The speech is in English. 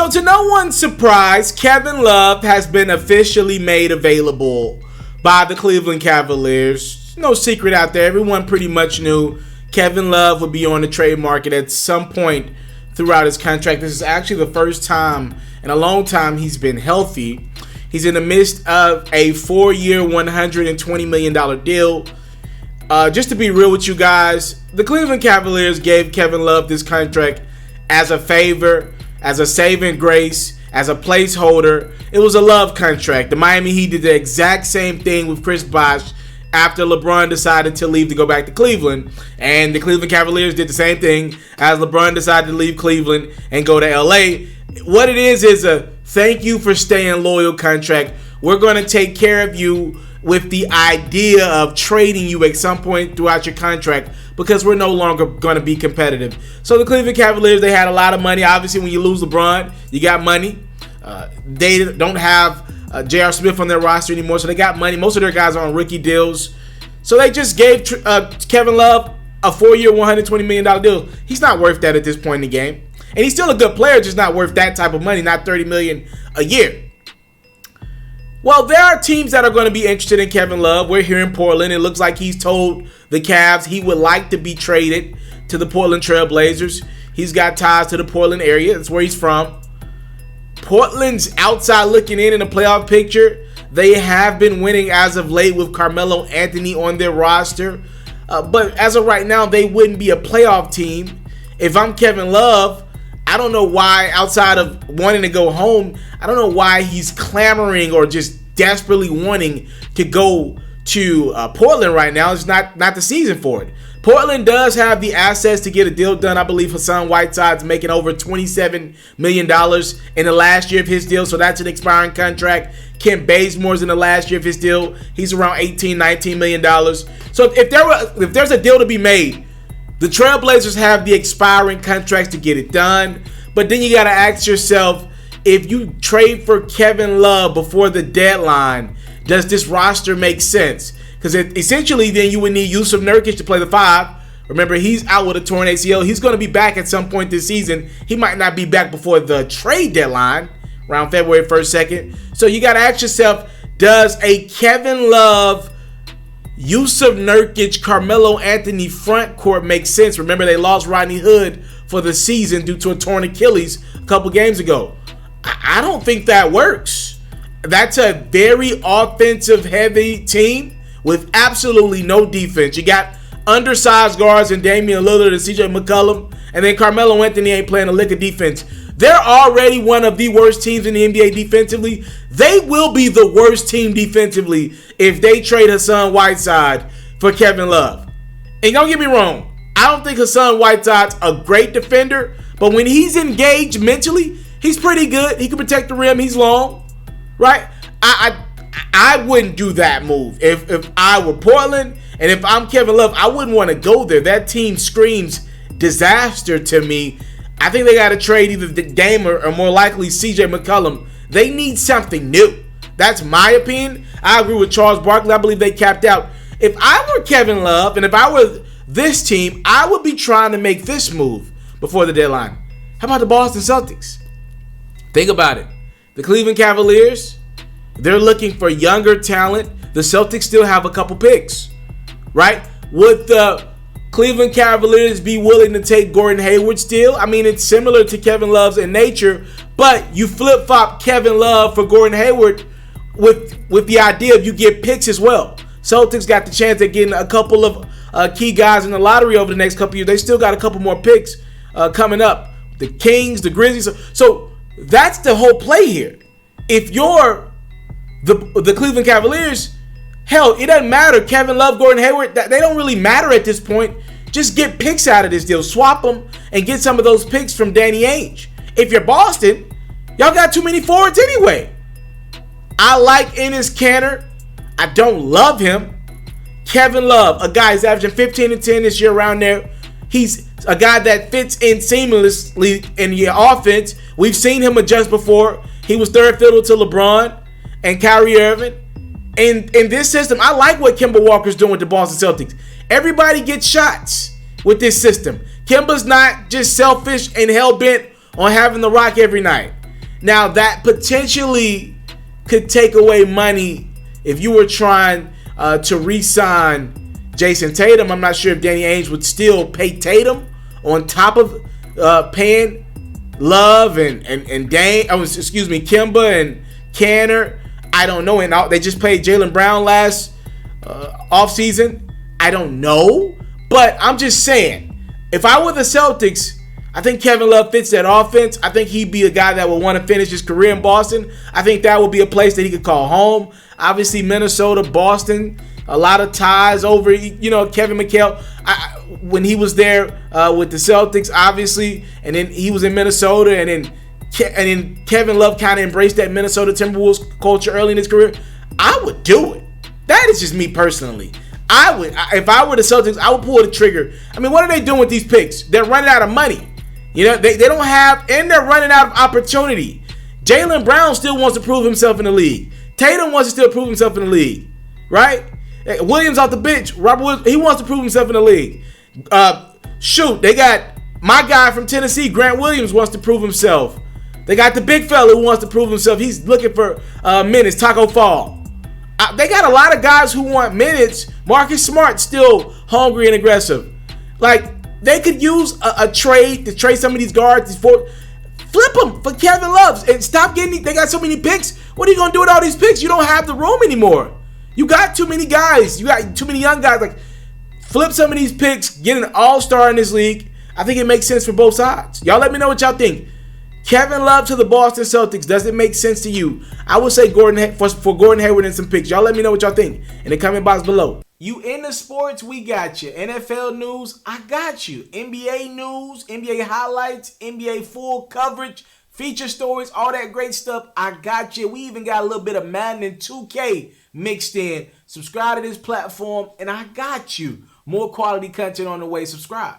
So to no one's surprise, Kevin Love has been officially made available by the Cleveland Cavaliers. No secret out there. Everyone pretty much knew Kevin Love would be on the trade market at some point throughout his contract. This is actually the first time in a long time he's been healthy. He's in the midst of a 4-year, $120 million deal. Just to be real with you guys, the Cleveland Cavaliers gave Kevin Love this contract as a favor, as a saving grace, as a placeholder. It was a love contract. The Miami Heat did the exact same thing with Chris Bosh after LeBron decided to leave to go back to Cleveland. And the Cleveland Cavaliers did the same thing as LeBron decided to leave Cleveland and go to LA. What it is a thank you for staying loyal contract. We're going to take care of you with the idea of trading you at some point throughout your contract because we're no longer going to be competitive. So the Cleveland Cavaliers, they had a lot of money. Obviously, when you lose LeBron, you got money. They don't have J.R. Smith on their roster anymore, so they got money. Most of their guys are on rookie deals. So they just gave Kevin Love a 4-year, $120 million deal. He's not worth that at this point in the game. And he's still a good player, just not worth that type of money, not $30 million a year. Well, there are teams that are going to be interested in Kevin Love. We're here in Portland. It looks like he's told the Cavs he would like to be traded to the Portland Trail Blazers. He's got ties to the Portland area. That's where he's from. Portland's outside looking in the playoff picture. They have been winning as of late with Carmelo Anthony on their roster. But as of right now, they wouldn't be a playoff team. If I'm Kevin Love, I don't know why, outside of wanting to go home, I don't know why he's clamoring or just desperately wanting to go to Portland right now. It's not the season for it. Portland does have the assets to get a deal done. I believe Hassan Whiteside's making over $27 million in the last year of his deal, so that's an expiring contract. Kent Bazemore's in the last year of his deal. He's around $19 million. So if there's a deal to be made, the Trailblazers have the expiring contracts to get it done. But then you got to ask yourself, if you trade for Kevin Love before the deadline, does this roster make sense? Because essentially then you would need Yusuf Nurkic to play the 5. Remember, he's out with a torn ACL. He's going to be back at some point this season. He might not be back before the trade deadline, around February 1st, 2nd. So you got to ask yourself, does a Kevin Love, Yusuf Nurkic, Carmelo Anthony front court make sense? Remember, they lost Rodney Hood for the season due to a torn Achilles a couple games ago. I don't think that works. That's a very offensive-heavy team with absolutely no defense. You got undersized guards in Damian Lillard and CJ McCollum, and then Carmelo Anthony ain't playing a lick of defense. They're already one of the worst teams in the NBA defensively. They will be the worst team defensively if they trade Hassan Whiteside for Kevin Love. And don't get me wrong, I don't think Hassan Whiteside's a great defender, but when he's engaged mentally, he's pretty good. He can protect the rim. He's long, right? I wouldn't do that move. If I were Portland and if I'm Kevin Love, I wouldn't want to go there. That team screams disaster to me. I think they got to trade either Dame or more likely CJ McCollum. They need something new. That's my opinion. I agree with Charles Barkley. I believe they capped out. If I were Kevin Love and if I were this team, I would be trying to make this move before the deadline. How about the Boston Celtics? Think about it. The Cleveland Cavaliers, they're looking for younger talent. The Celtics still have a couple picks, right? Would the Cleveland Cavaliers be willing to take Gordon Hayward's deal? I mean, it's similar to Kevin Love's in nature, but you flip-flop Kevin Love for Gordon Hayward with the idea of you get picks as well. Celtics got the chance at getting a couple of key guys in the lottery over the next couple years. They still got a couple more picks coming up. The Kings, the Grizzlies. So that's the whole play here. If you're the Cleveland Cavaliers, hell, it doesn't matter. Kevin Love, Gordon Hayward, they don't really matter at this point. Just get picks out of this deal. Swap them and get some of those picks from Danny Ainge. If you're Boston, y'all got too many forwards anyway. I like Enes Kanter. I don't love him. Kevin Love, a guy who's averaging 15 and 10 this year around there. He's a guy that fits in seamlessly in your offense. We've seen him adjust before. He was third fiddle to LeBron and Kyrie Irving. And in this system, I like what Kemba Walker's doing with the Boston Celtics. Everybody gets shots with this system. Kemba's not just selfish and hell-bent on having the rock every night. Now, that potentially could take away money if you were trying to re-sign Jason Tatum. I'm not sure if Danny Ainge would still pay Tatum on top of paying Love and Kemba and Canner. I don't know. And they just played Jaylen Brown last offseason. I don't know. But I'm just saying, if I were the Celtics, I think Kevin Love fits that offense. I think he'd be a guy that would want to finish his career in Boston. I think that would be a place that he could call home. Obviously, Minnesota, Boston, a lot of ties over, Kevin McHale. When he was there with the Celtics, obviously, and then he was in Minnesota, and then Kevin Love kind of embraced that Minnesota Timberwolves culture early in his career. I would do it. That is just me personally. If I were the Celtics, I would pull the trigger. I mean, what are they doing with these picks? They're running out of money. They don't have, and they're running out of opportunity. Jaylen Brown still wants to prove himself in the league. Tatum wants to still prove himself in the league, right? Williams off the bench. Robert Williams, he wants to prove himself in the league. They got my guy from Tennessee, Grant Williams, wants to prove himself. They got the big fella who wants to prove himself. He's looking for minutes, Taco Fall. They got a lot of guys who want minutes. Marcus Smart still hungry and aggressive. Like, they could use a trade to trade some of these guards. Flip them for Kevin Love and stop getting. They got so many picks. What are you gonna do with all these picks? You don't have the room anymore. You got too many guys. You got too many young guys. Like, flip some of these picks. Get an all-star in this league. I think it makes sense for both sides. Y'all let me know what y'all think. Kevin Love to the Boston Celtics. Does it make sense to you? I would say for Gordon Hayward and some picks. Y'all let me know what y'all think in the comment box below. You into sports, we got you. NFL news, I got you. NBA news, NBA highlights, NBA full coverage, feature stories, all that great stuff, I got you. We even got a little bit of Madden and 2K mixed in. Subscribe to this platform, and I got you. More quality content on the way. Subscribe.